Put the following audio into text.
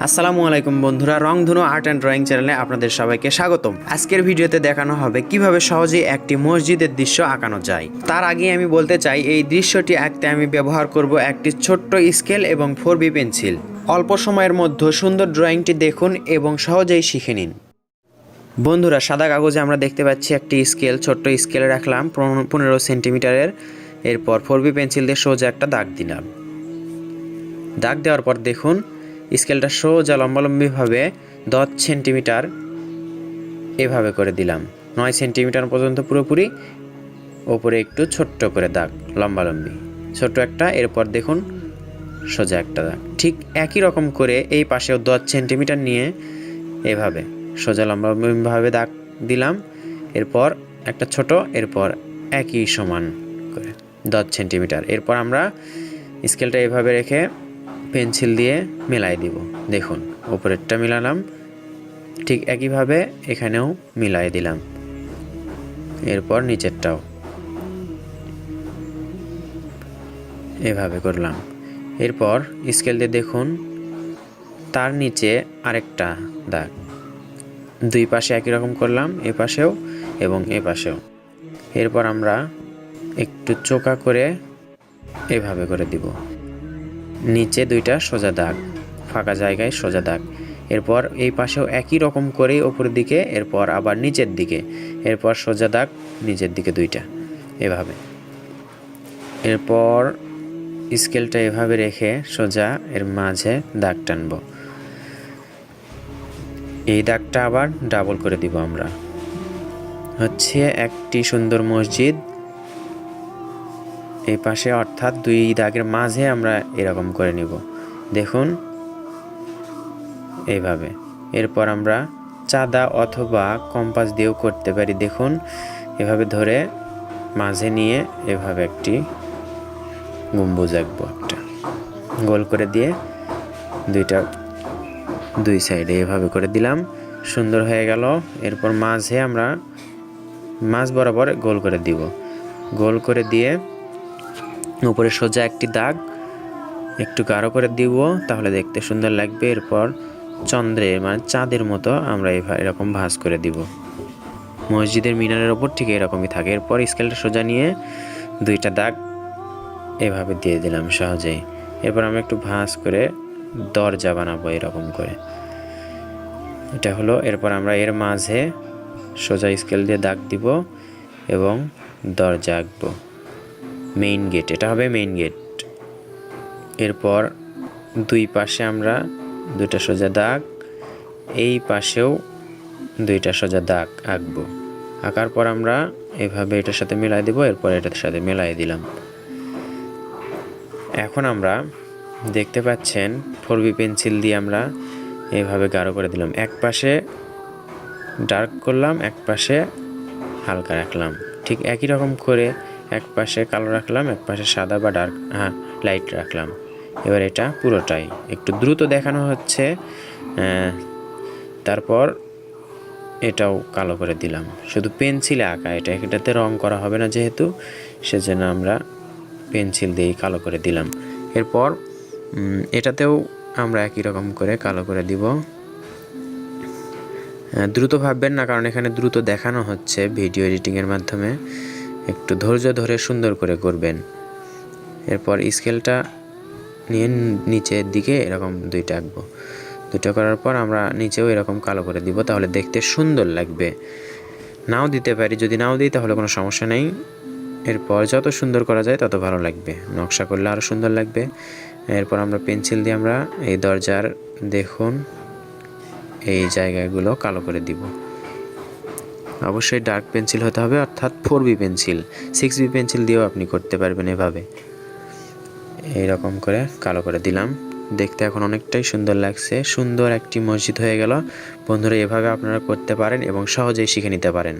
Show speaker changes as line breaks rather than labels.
আসসালামু আলাইকুম বন্ধুরা, রংধনু আর্ট অ্যান্ড ড্রয়িং চ্যানেলে আপনাদের সবাইকে স্বাগতম। আজকের ভিডিওতে দেখানো হবে কিভাবে সহজেই একটি মসজিদের দৃশ্য আঁকানো যায়। তার আগে আমি বলতে চাই, এই দৃশ্যটি আঁকতে আমি ব্যবহার করব একটি ছোট্ট স্কেল এবং 4B পেন্সিল। অল্প সময়ের মধ্যে সুন্দর ড্রয়িংটি দেখুন এবং সহজেই শিখে নিন। বন্ধুরা, সাদা কাগজে আমরা দেখতে পাচ্ছি একটি স্কেল, ছোট্ট স্কেলে রাখলাম 15 সেন্টিমিটারের। এরপর 4B পেন্সিল দিয়ে সোজা একটা দাগ দিলাম। দাগ দেওয়ার পর দেখুন স্কেলটা সোজা লম্বালম্বিভাবে 10 সেন্টিমিটার এভাবে করে দিলাম। 9 সেন্টিমিটার পর্যন্ত পুরোপুরি, ওপরে একটু ছোট্ট করে দাগ, লম্বালম্বি ছোট্ট একটা। এরপর দেখুন সোজা একটা দাগ। ঠিক একই রকম করে এই পাশেও 10 সেন্টিমিটার নিয়ে এভাবে সোজা লম্বালম্বিভাবে দাগ দিলাম। এরপর একটা ছোট, এরপর একই সমান করে 10 সেন্টিমিটার। এরপর আমরা স্কেলটা এভাবে রেখে পেন্সিল দিয়ে মেলাই দিব। দেখুন উপরেরটা মিলালাম, ঠিক একইভাবে এখানেও মিলাই দিলাম। এরপর নিচেরটাও এভাবে করলাম। এরপর স্কেল দিয়ে দেখুন তার নিচে আরেকটা দাগ, দুই পাশে একই রকম করলাম, এ পাশেও এবং এ পাশেও। এরপর আমরা একটু চোকা করে এভাবে করে দিব। নিচে দুইটা সোজা দাগ, ফাঁকা জায়গায় সোজা দাগ। এরপর এই পাশেও একই রকম করেই ওপরের দিকে, এরপর আবার নিচের দিকে, এরপর সোজা দাগ নিচের দিকে দুইটা এভাবে। এরপর স্কেলটা এভাবে রেখে সোজা এর মাঝে দাগ টানব। এই দাগটা আবার ডাবল করে দিব আমরা। হচ্ছে একটি সুন্দর মসজিদ এই পাশে, অর্থাৎ দুই দাগের মাঝে আমরা এরকম করে নিব। দেখুন এইভাবে। এরপর আমরা চাঁদা অথবা কম্পাস দিয়েও করতে পারি। দেখুন এভাবে ধরে মাঝে নিয়ে এভাবে একটি গম্বুজ আঁকবো, একটা গোল করে দিয়ে দুই সাইডে এভাবে করে দিলাম, সুন্দর হয়ে গেল। এরপর মাঝে আমরা মাঝ বরাবর গোল করে দিব। গোল করে দিয়ে উপরে সোজা একটি দাগ একটু গাঢ় করে দিব, তাহলে দেখতে সুন্দর লাগবে। এরপর চন্দ্রের মানে চাঁদের মতো আমরা এরকম ভাঁজ করে দিব। মসজিদের মিনারের ওপর ঠিক এরকমই থাকে। এরপর স্কেলটা সোজা নিয়ে দুইটা দাগ এভাবে দিয়ে দিলাম সহজেই। এরপর আমরা একটু ভাঁজ করে দরজা বানাবো এরকম করে, এটা হলো। এরপর আমরা এর মাঝে সোজা স্কেল দিয়ে দাগ দিব এবং দরজা আঁকবো। মেইন গেট, এটা হবে মেইন গেট। এরপর দুই পাশে আমরা দুইটা সোজা দাগ, এই পাশেও দুইটা সোজা দাগ আঁকবো। আঁকার পর আমরা এভাবে এটার সাথে মেলাই দেব, এরপর এটার সাথে মেলাই দিলাম। এখন আমরা দেখতে পাচ্ছেন 4B পেন্সিল দিয়ে আমরা এভাবে গাঢ় করে দিলাম। এক পাশে ডার্ক করলাম, এক পাশে হালকা রাখলাম। ঠিক একই রকম করে এক পাশে কালো রাখলাম, এক পাশে সাদা বা ডার্ক লাইট রাখলাম। এবার এটা পুরোটাই একটু দ্রুত দেখানো হচ্ছে। তারপর এটাও কালো করে দিলাম, শুধু পেন্সিলে আঁকা, এটাতে রং করা হবে না যেহেতু, সেজন্য আমরা পেন্সিল দিয়েই কালো করে দিলাম। এরপর এটাতেও আমরা একই রকম করে কালো করে দিব। দ্রুত ভাববেন না, কারণ এখানে দ্রুত দেখানো হচ্ছে ভিডিও এডিটিংয়ের মাধ্যমে। একটু ধৈর্য ধরে সুন্দর করে করবেন। এরপর স্কেলটা নিয়ে নিচের দিকে এরকম দুইটা আঁকবো। দুটো করার পর আমরা নিচেও এরকম কালো করে দিব, তাহলে দেখতে সুন্দর লাগবে। নাও দিতে পারি, যদি নাও দিই তাহলে কোনো সমস্যা নেই। এরপর যত সুন্দর করা যায় তত ভালো লাগবে, নকশা করলে আরও সুন্দর লাগবে। এরপর আমরা পেন্সিল দিয়ে আমরা এই দরজার দেখুন এই জায়গাগুলো কালো করে দিব। অবশ্যই ডার্ক পেন্সিল হতে হবে, অর্থাৎ 4B পেন্সিল। 6B পেন্সিল দিয়েও আপনি করতে পারবেন এভাবে। এইরকম করে কালো করে দিলাম। দেখতে এখন অনেকটাই সুন্দর লাগছে, সুন্দর একটি মসজিদ হয়ে গেল। বন্ধুরা, এভাবে আপনারা করতে পারেন এবং সহজেই শিখে নিতে পারেন।